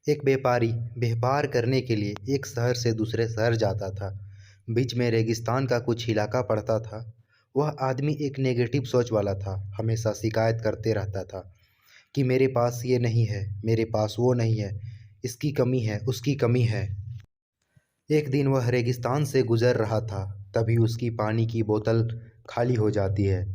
एक व्यापारी व्यापार करने के लिए एक शहर से दूसरे शहर जाता था। बीच में रेगिस्तान का कुछ इलाका पड़ता था। वह आदमी एक नेगेटिव सोच वाला था। हमेशा शिकायत करते रहता था कि मेरे पास ये नहीं है, मेरे पास वो नहीं है, इसकी कमी है, उसकी कमी है। एक दिन वह रेगिस्तान से गुजर रहा था, तभी उसकी पानी की बोतल खाली हो जाती है।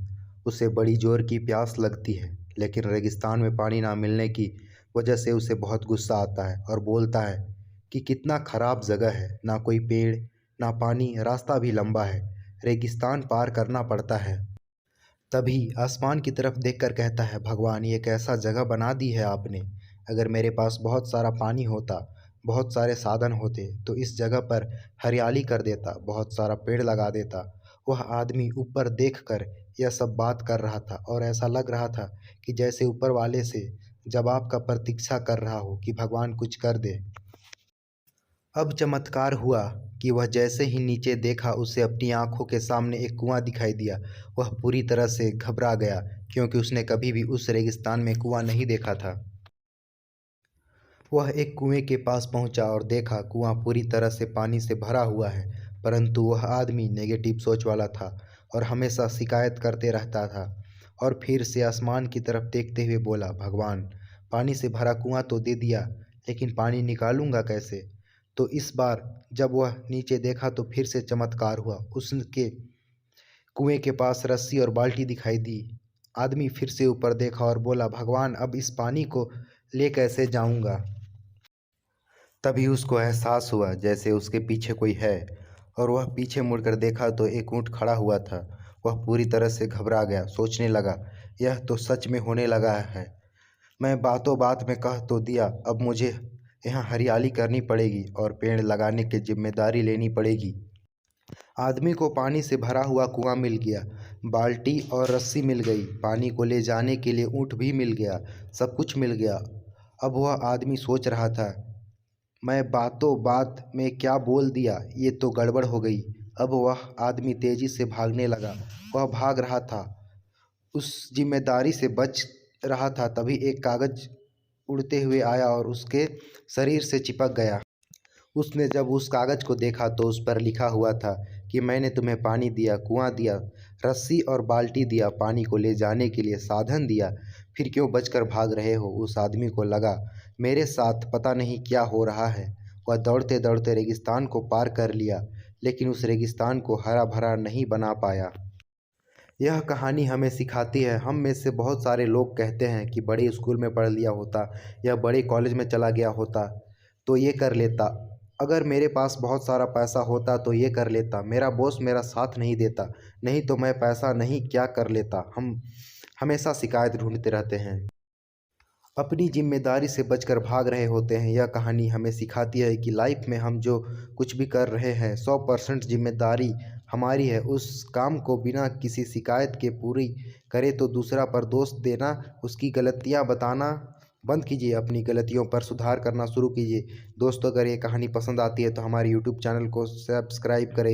उसे बड़ी जोर की प्यास लगती है, लेकिन रेगिस्तान में पानी ना मिलने की वजह से उसे बहुत गुस्सा आता है और बोलता है कि कितना ख़राब जगह है, ना कोई पेड़, ना पानी, रास्ता भी लंबा है, रेगिस्तान पार करना पड़ता है। तभी आसमान की तरफ देखकर कहता है, भगवान ये कैसा जगह बना दी है आपने। अगर मेरे पास बहुत सारा पानी होता, बहुत सारे साधन होते तो इस जगह पर हरियाली कर देता, बहुत सारा पेड़ लगा देता। वह आदमी ऊपर देखकर यह सब बात कर रहा था और ऐसा लग रहा था कि जैसे ऊपर वाले से जवाब का प्रतीक्षा कर रहा हो कि भगवान कुछ कर दे। अब चमत्कार हुआ कि वह जैसे ही नीचे देखा, उसे अपनी आंखों के सामने एक कुआं दिखाई दिया। वह पूरी तरह से घबरा गया, क्योंकि उसने कभी भी उस रेगिस्तान में कुआं नहीं देखा था। वह एक कुएं के पास पहुंचा और देखा कुआं पूरी तरह से पानी से भरा हुआ है, परंतु वह आदमी नेगेटिव सोच वाला था और हमेशा शिकायत करते रहता था। और फिर से आसमान की तरफ देखते हुए बोला, भगवान पानी से भरा कुआं तो दे दिया, लेकिन पानी निकालूंगा कैसे। तो इस बार जब वह नीचे देखा तो फिर से चमत्कार हुआ। उसके कुएं के पास रस्सी और बाल्टी दिखाई दी। आदमी फिर से ऊपर देखा और बोला, भगवान अब इस पानी को ले कैसे जाऊंगा। तभी उसको एहसास हुआ जैसे उसके पीछे कोई है, और वह पीछे मुड़कर देखा तो एक ऊँट खड़ा हुआ था। वह पूरी तरह से घबरा गया, सोचने लगा, यह तो सच में होने लगा है। मैं बातों बात में कह तो दिया, अब मुझे यहाँ हरियाली करनी पड़ेगी और पेड़ लगाने की जिम्मेदारी लेनी पड़ेगी। आदमी को पानी से भरा हुआ कुआं मिल गया, बाल्टी और रस्सी मिल गई, पानी को ले जाने के लिए ऊँट भी मिल गया, सब कुछ मिल गया। अब वह आदमी सोच रहा था, मैं बातों बात में क्या बोल दिया, ये तो गड़बड़ हो गई। अब वह आदमी तेजी से भागने लगा। वह भाग रहा था, उस जिम्मेदारी से बच रहा था। तभी एक कागज उड़ते हुए आया और उसके शरीर से चिपक गया। उसने जब उस कागज को देखा तो उस पर लिखा हुआ था कि मैंने तुम्हें पानी दिया, कुआं दिया, रस्सी और बाल्टी दिया, पानी को ले जाने के लिए साधन दिया, फिर क्यों बचकर भाग रहे हो। उस आदमी को लगा, मेरे साथ पता नहीं क्या हो रहा है। वह दौड़ते दौड़ते रेगिस्तान को पार कर लिया, लेकिन उस रेगिस्तान को हरा भरा नहीं बना पाया। यह कहानी हमें सिखाती है, हम में से बहुत सारे लोग कहते हैं कि बड़े स्कूल में पढ़ लिया होता या बड़े कॉलेज में चला गया होता तो ये कर लेता, अगर मेरे पास बहुत सारा पैसा होता तो ये कर लेता, मेरा बॉस मेरा साथ नहीं देता, नहीं तो मैं पैसा नहीं क्या कर लेता। हम हमेशा शिकायत ढूंढते रहते हैं, अपनी जिम्मेदारी से बचकर भाग रहे होते हैं। यह कहानी हमें सिखाती है कि लाइफ में हम जो कुछ भी कर रहे हैं 100% जिम्मेदारी हमारी है। उस काम को बिना किसी शिकायत के पूरी करें तो दूसरा पर दोष देना, उसकी गलतियां बताना बंद कीजिए, अपनी गलतियों पर सुधार करना शुरू कीजिए। दोस्तों, अगर ये कहानी पसंद आती है तो हमारे यूट्यूब चैनल को सब्सक्राइब करें।